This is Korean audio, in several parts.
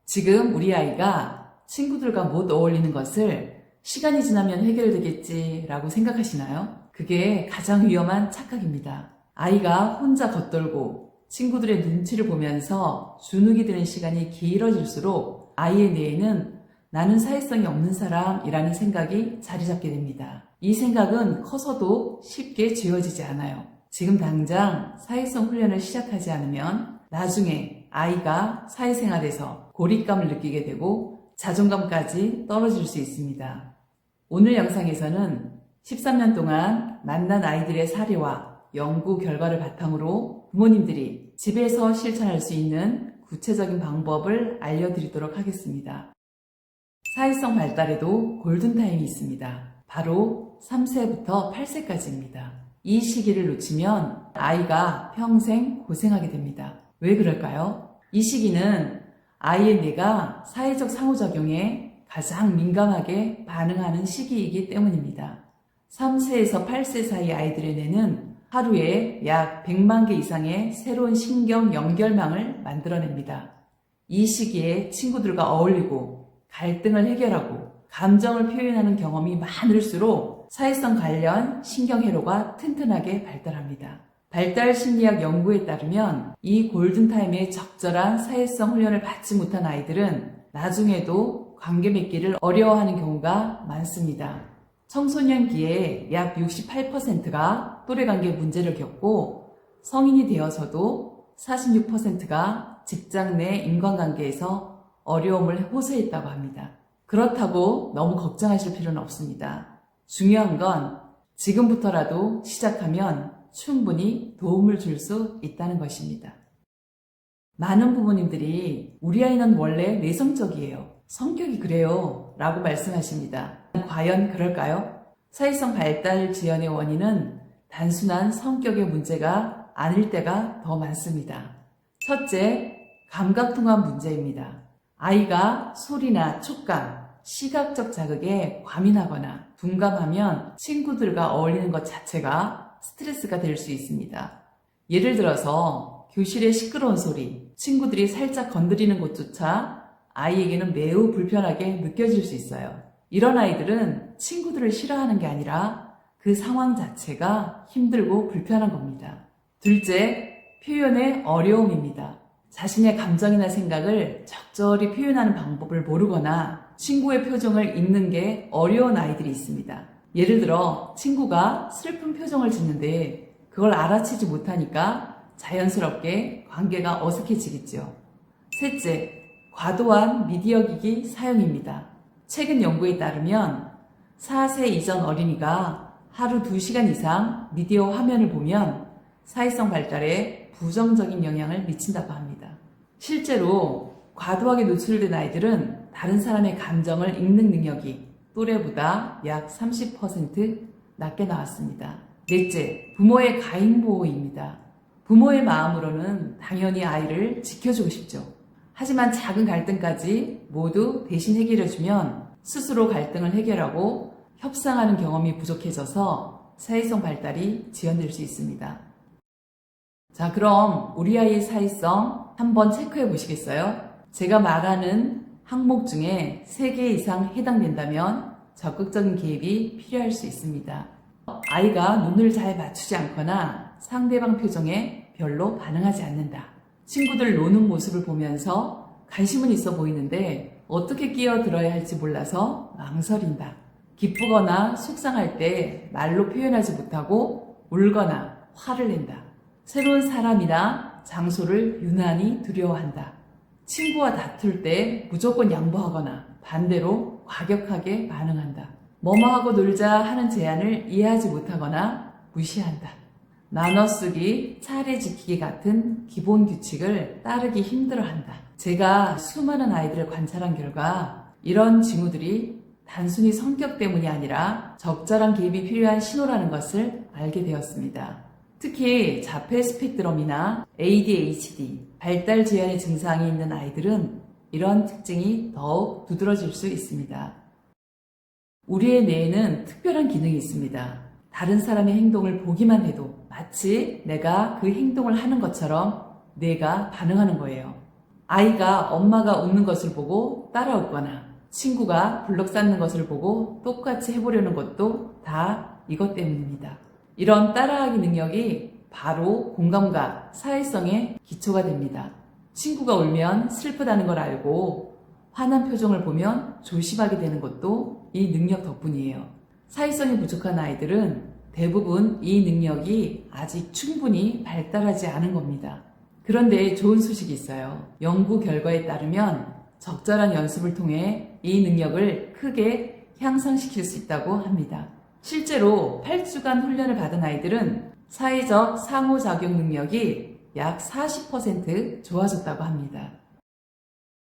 지금 우리 아이가 친구들과 못 어울리는 것을 시간이 지나면 해결되겠지라고 생각하시나요? 그게 가장 위험한 착각입니다. 아이가 혼자 겉돌고 친구들의 눈치를 보면서 주눅이 드는 시간이 길어질수록 아이의 뇌에는 나는 사회성이 없는 사람이라는 생각이 자리 잡게 됩니다. 이 생각은 커서도 쉽게 지워지지 않아요. 지금 당장 사회성 훈련을 시작하지 않으면 나중에 아이가 사회생활에서 고립감을 느끼게 되고 자존감까지 떨어질 수 있습니다. 오늘 영상에서는 13년 동안 만난 아이들의 사례와 연구 결과를 바탕으로 부모님들이 집에서 실천할 수 있는 구체적인 방법을 알려드리도록 하겠습니다. 사회성 발달에도 골든타임이 있습니다. 바로 3세부터 8세까지입니다. 이 시기를 놓치면 아이가 평생 고생하게 됩니다. 왜 그럴까요? 이 시기는 아이의 뇌가 사회적 상호작용에 가장 민감하게 반응하는 시기이기 때문입니다. 3세에서 8세 사이 아이들의 뇌는 하루에 약 100만 개 이상의 새로운 신경 연결망을 만들어냅니다. 이 시기에 친구들과 어울리고 갈등을 해결하고 감정을 표현하는 경험이 많을수록 사회성 관련 신경회로가 튼튼하게 발달합니다. 발달 심리학 연구에 따르면 이 골든타임에 적절한 사회성 훈련을 받지 못한 아이들은 나중에도 관계 맺기를 어려워하는 경우가 많습니다. 청소년기에 약 68%가 또래관계 문제를 겪고 성인이 되어서도 46%가 직장 내 인간관계에서 어려움을 호소했다고 합니다. 그렇다고 너무 걱정하실 필요는 없습니다. 중요한 건 지금부터라도 시작하면 충분히 도움을 줄 수 있다는 것입니다. 많은 부모님들이 우리 아이는 원래 내성적이에요. 성격이 그래요. 라고 말씀하십니다. 과연 그럴까요? 사회성 발달 지연의 원인은 단순한 성격의 문제가 아닐 때가 더 많습니다. 첫째, 감각통합 문제입니다. 아이가 소리나 촉감, 시각적 자극에 과민하거나 둔감하면 친구들과 어울리는 것 자체가 스트레스가 될 수 있습니다. 예를 들어서 교실의 시끄러운 소리, 친구들이 살짝 건드리는 것조차 아이에게는 매우 불편하게 느껴질 수 있어요. 이런 아이들은 친구들을 싫어하는 게 아니라 그 상황 자체가 힘들고 불편한 겁니다. 둘째, 표현의 어려움입니다. 자신의 감정이나 생각을 적절히 표현하는 방법을 모르거나 친구의 표정을 읽는 게 어려운 아이들이 있습니다. 예를 들어 친구가 슬픈 표정을 짓는데 그걸 알아채지 못하니까 자연스럽게 관계가 어색해지겠죠. 셋째, 과도한 미디어 기기 사용입니다. 최근 연구에 따르면 4세 이전 어린이가 하루 2시간 이상 미디어 화면을 보면 사회성 발달에 부정적인 영향을 미친다고 합니다. 실제로 과도하게 노출된 아이들은 다른 사람의 감정을 읽는 능력이 또래보다 약 30% 낮게 나왔습니다. 넷째, 부모의 가임보호입니다. 부모의 마음으로는 당연히 아이를 지켜주고 싶죠. 하지만 작은 갈등까지 모두 대신 해결해주면 스스로 갈등을 해결하고 협상하는 경험이 부족해져서 사회성 발달이 지연될 수 있습니다. 자, 그럼 우리 아이의 사회성 한번 체크해 보시겠어요? 제가 말하는 항목 중에 3개 이상 해당된다면 적극적인 개입이 필요할 수 있습니다. 아이가 눈을 잘 맞추지 않거나 상대방 표정에 별로 반응하지 않는다. 친구들 노는 모습을 보면서 관심은 있어 보이는데 어떻게 끼어들어야 할지 몰라서 망설인다. 기쁘거나 속상할 때 말로 표현하지 못하고 울거나 화를 낸다. 새로운 사람이나 장소를 유난히 두려워한다. 친구와 다툴 때 무조건 양보하거나 반대로 과격하게 반응한다. 뭐뭐하고 놀자 하는 제안을 이해하지 못하거나 무시한다. 나눠쓰기, 차례 지키기 같은 기본 규칙을 따르기 힘들어한다. 제가 수많은 아이들을 관찰한 결과 이런 징후들이 단순히 성격 때문이 아니라 적절한 개입이 필요한 신호라는 것을 알게 되었습니다. 특히 자폐 스펙트럼이나 ADHD, 발달 지연의 증상이 있는 아이들은 이런 특징이 더욱 두드러질 수 있습니다. 우리의 뇌에는 특별한 기능이 있습니다. 다른 사람의 행동을 보기만 해도 마치 내가 그 행동을 하는 것처럼 뇌가 반응하는 거예요. 아이가 엄마가 웃는 것을 보고 따라 웃거나 친구가 블럭 쌓는 것을 보고 똑같이 해보려는 것도 다 이것 때문입니다. 이런 따라하기 능력이 바로 공감과 사회성의 기초가 됩니다. 친구가 울면 슬프다는 걸 알고 화난 표정을 보면 조심하게 되는 것도 이 능력 덕분이에요. 사회성이 부족한 아이들은 대부분 이 능력이 아직 충분히 발달하지 않은 겁니다. 그런데 좋은 소식이 있어요. 연구 결과에 따르면 적절한 연습을 통해 이 능력을 크게 향상시킬 수 있다고 합니다. 실제로 8주간 훈련을 받은 아이들은 사회적 상호작용 능력이 약 40% 좋아졌다고 합니다.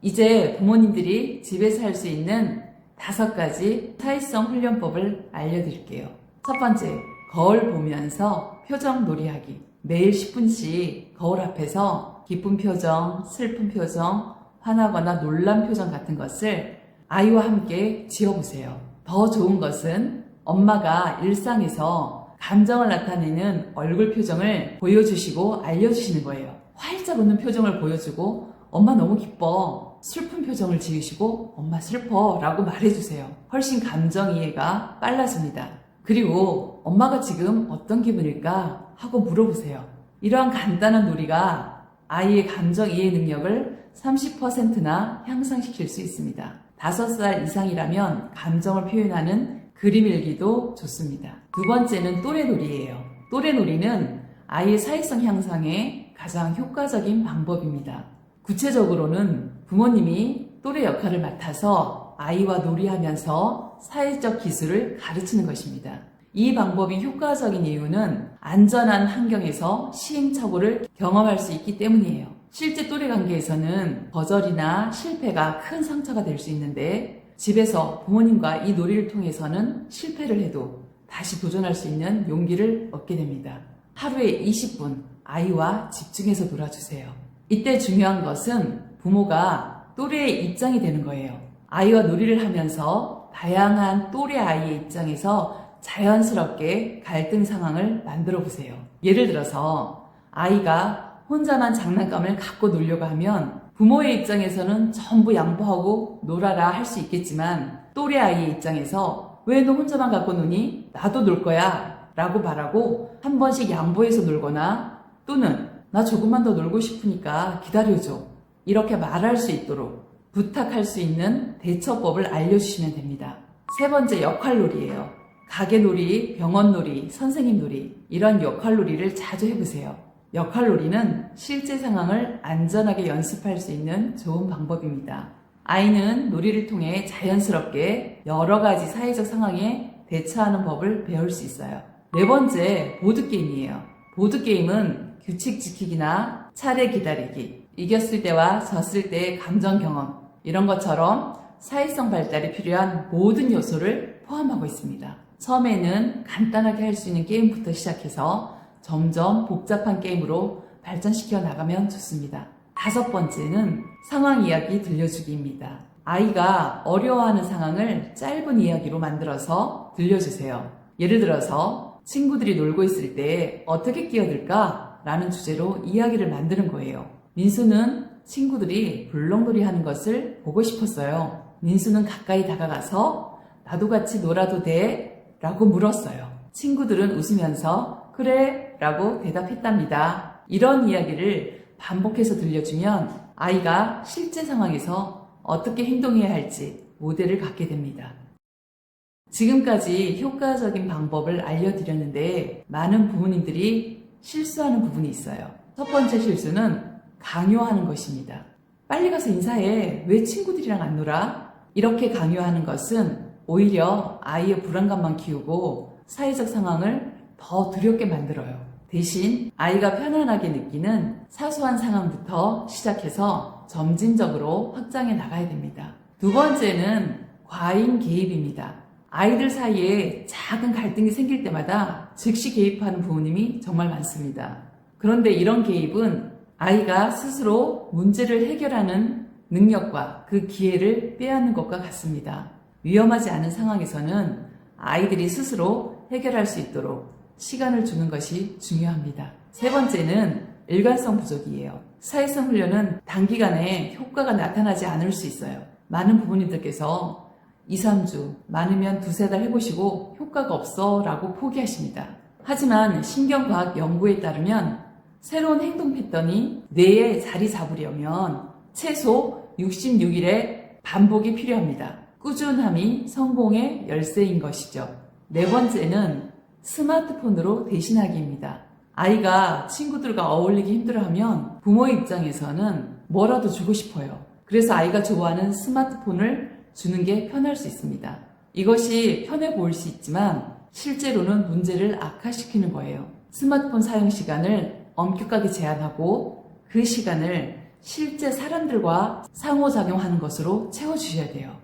이제 부모님들이 집에서 할 수 있는 5가지 사회성 훈련법을 알려드릴게요. 첫 번째, 거울 보면서 표정 놀이하기. 매일 10분씩 거울 앞에서 기쁜 표정, 슬픈 표정, 화나거나 놀란 표정 같은 것을 아이와 함께 지어보세요. 더 좋은 것은 엄마가 일상에서 감정을 나타내는 얼굴 표정을 보여주시고 알려주시는 거예요. 활짝 웃는 표정을 보여주고 엄마 너무 기뻐, 슬픈 표정을 지으시고 엄마 슬퍼 라고 말해주세요. 훨씬 감정 이해가 빨라집니다. 그리고 엄마가 지금 어떤 기분일까 하고 물어보세요. 이러한 간단한 놀이가 아이의 감정 이해 능력을 30%나 향상시킬 수 있습니다. 5살 이상이라면 감정을 표현하는 그림 일기도 좋습니다. 두 번째는 또래놀이예요. 또래놀이는 아이의 사회성 향상에 가장 효과적인 방법입니다. 구체적으로는 부모님이 또래 역할을 맡아서 아이와 놀이하면서 사회적 기술을 가르치는 것입니다. 이 방법이 효과적인 이유는 안전한 환경에서 시행착오를 경험할 수 있기 때문이에요. 실제 또래 관계에서는 거절이나 실패가 큰 상처가 될 수 있는데 집에서 부모님과 이 놀이를 통해서는 실패를 해도 다시 도전할 수 있는 용기를 얻게 됩니다. 하루에 20분 아이와 집중해서 놀아주세요. 이때 중요한 것은 부모가 또래의 입장이 되는 거예요. 아이와 놀이를 하면서 다양한 또래 아이의 입장에서 자연스럽게 갈등 상황을 만들어 보세요. 예를 들어서 아이가 혼자만 장난감을 갖고 놀려고 하면 부모의 입장에서는 전부 양보하고 놀아라 할 수 있겠지만 또래 아이의 입장에서 왜 너 혼자만 갖고 노니? 나도 놀 거야 라고 말하고 한 번씩 양보해서 놀거나 또는 나 조금만 더 놀고 싶으니까 기다려줘 이렇게 말할 수 있도록 부탁할 수 있는 대처법을 알려주시면 됩니다. 세 번째, 역할놀이예요. 가게놀이, 병원놀이, 선생님놀이 이런 역할놀이를 자주 해보세요. 역할놀이는 실제 상황을 안전하게 연습할 수 있는 좋은 방법입니다. 아이는 놀이를 통해 자연스럽게 여러 가지 사회적 상황에 대처하는 법을 배울 수 있어요. 네 번째, 보드게임이에요. 보드게임은 규칙 지키기나 차례 기다리기, 이겼을 때와 졌을 때의 감정 경험 이런 것처럼 사회성 발달이 필요한 모든 요소를 포함하고 있습니다. 처음에는 간단하게 할 수 있는 게임부터 시작해서 점점 복잡한 게임으로 발전시켜 나가면 좋습니다. 5번째는 상황 이야기 들려주기입니다. 아이가 어려워하는 상황을 짧은 이야기로 만들어서 들려주세요. 예를 들어서 친구들이 놀고 있을 때 어떻게 끼어들까? 라는 주제로 이야기를 만드는 거예요. 민수는 친구들이 블럭놀이 하는 것을 보고 싶었어요. 민수는 가까이 다가가서 나도 같이 놀아도 돼? 라고 물었어요. 친구들은 웃으면서 그래? 라고 대답했답니다. 이런 이야기를 반복해서 들려주면 아이가 실제 상황에서 어떻게 행동해야 할지 모델을 갖게 됩니다. 지금까지 효과적인 방법을 알려드렸는데 많은 부모님들이 실수하는 부분이 있어요. 첫 번째 실수는 강요하는 것입니다. 빨리 가서 인사해. 왜 친구들이랑 안 놀아? 이렇게 강요하는 것은 오히려 아이의 불안감만 키우고 사회적 상황을 더 두렵게 만들어요. 대신 아이가 편안하게 느끼는 사소한 상황부터 시작해서 점진적으로 확장해 나가야 됩니다. 두 번째는 과잉 개입입니다. 아이들 사이에 작은 갈등이 생길 때마다 즉시 개입하는 부모님이 정말 많습니다. 그런데 이런 개입은 아이가 스스로 문제를 해결하는 능력과 그 기회를 빼앗는 것과 같습니다. 위험하지 않은 상황에서는 아이들이 스스로 해결할 수 있도록 시간을 주는 것이 중요합니다. 세 번째는 일관성 부족이에요. 사회성 훈련은 단기간에 효과가 나타나지 않을 수 있어요. 많은 부모님들께서 2, 3주, 많으면 2-3달 해보시고 효과가 없어 라고 포기하십니다. 하지만 신경과학 연구에 따르면 새로운 행동 패턴이 뇌에 자리 잡으려면 최소 66일의 반복이 필요합니다. 꾸준함이 성공의 열쇠인 것이죠. 네 번째는 스마트폰으로 대신하기입니다. 아이가 친구들과 어울리기 힘들어하면 부모의 입장에서는 뭐라도 주고 싶어요. 그래서 아이가 좋아하는 스마트폰을 주는 게 편할 수 있습니다. 이것이 편해 보일 수 있지만 실제로는 문제를 악화시키는 거예요. 스마트폰 사용 시간을 엄격하게 제한하고 그 시간을 실제 사람들과 상호작용하는 것으로 채워주셔야 돼요.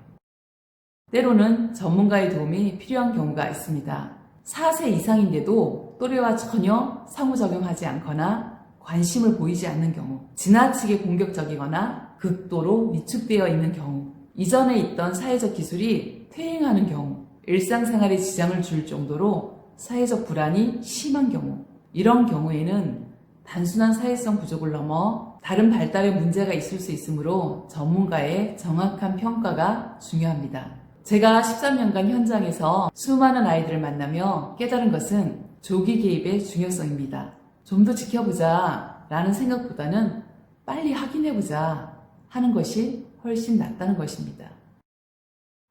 때로는 전문가의 도움이 필요한 경우가 있습니다. 4세 이상인데도 또래와 전혀 상호작용하지 않거나 관심을 보이지 않는 경우, 지나치게 공격적이거나 극도로 위축되어 있는 경우, 이전에 있던 사회적 기술이 퇴행하는 경우, 일상생활에 지장을 줄 정도로 사회적 불안이 심한 경우, 이런 경우에는 단순한 사회성 부족을 넘어 다른 발달에 문제가 있을 수 있으므로 전문가의 정확한 평가가 중요합니다. 제가 13년간 현장에서 수많은 아이들을 만나며 깨달은 것은 조기 개입의 중요성입니다. 좀 더 지켜보자 라는 생각보다는 빨리 확인해보자 하는 것이 훨씬 낫다는 것입니다.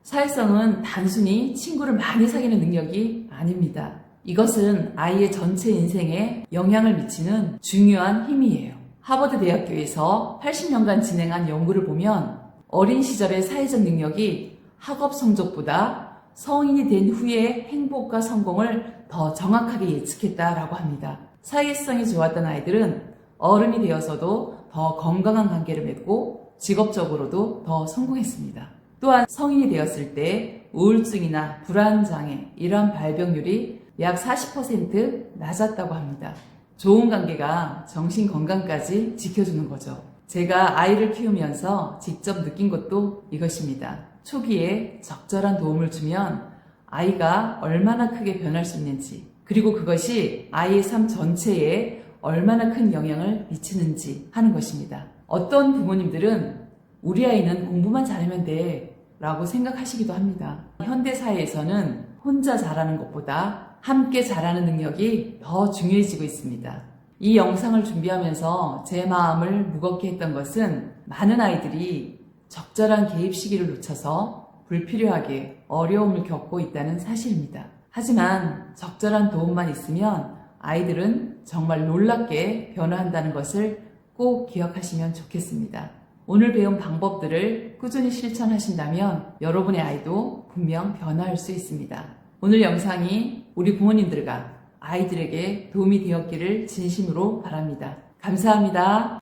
사회성은 단순히 친구를 많이 사귀는 능력이 아닙니다. 이것은 아이의 전체 인생에 영향을 미치는 중요한 힘이에요. 하버드 대학교에서 80년간 진행한 연구를 보면 어린 시절의 사회적 능력이 학업 성적보다 성인이 된 후의 행복과 성공을 더 정확하게 예측했다라고 합니다. 사회성이 좋았던 아이들은 어른이 되어서도 더 건강한 관계를 맺고 직업적으로도 더 성공했습니다. 또한 성인이 되었을 때 우울증이나 불안장애 이러한 발병률이 약 40% 낮았다고 합니다. 좋은 관계가 정신 건강까지 지켜주는 거죠. 제가 아이를 키우면서 직접 느낀 것도 이것입니다. 초기에 적절한 도움을 주면 아이가 얼마나 크게 변할 수 있는지, 그리고 그것이 아이의 삶 전체에 얼마나 큰 영향을 미치는지 하는 것입니다. 어떤 부모님들은 우리 아이는 공부만 잘하면 돼 라고 생각하시기도 합니다. 현대사회에서는 혼자 잘하는 것보다 함께 잘하는 능력이 더 중요해지고 있습니다. 이 영상을 준비하면서 제 마음을 무겁게 했던 것은 많은 아이들이 적절한 개입 시기를 놓쳐서 불필요하게 어려움을 겪고 있다는 사실입니다. 하지만 적절한 도움만 있으면 아이들은 정말 놀랍게 변화한다는 것을 꼭 기억하시면 좋겠습니다. 오늘 배운 방법들을 꾸준히 실천하신다면 여러분의 아이도 분명 변화할 수 있습니다. 오늘 영상이 우리 부모님들과 아이들에게 도움이 되었기를 진심으로 바랍니다. 감사합니다.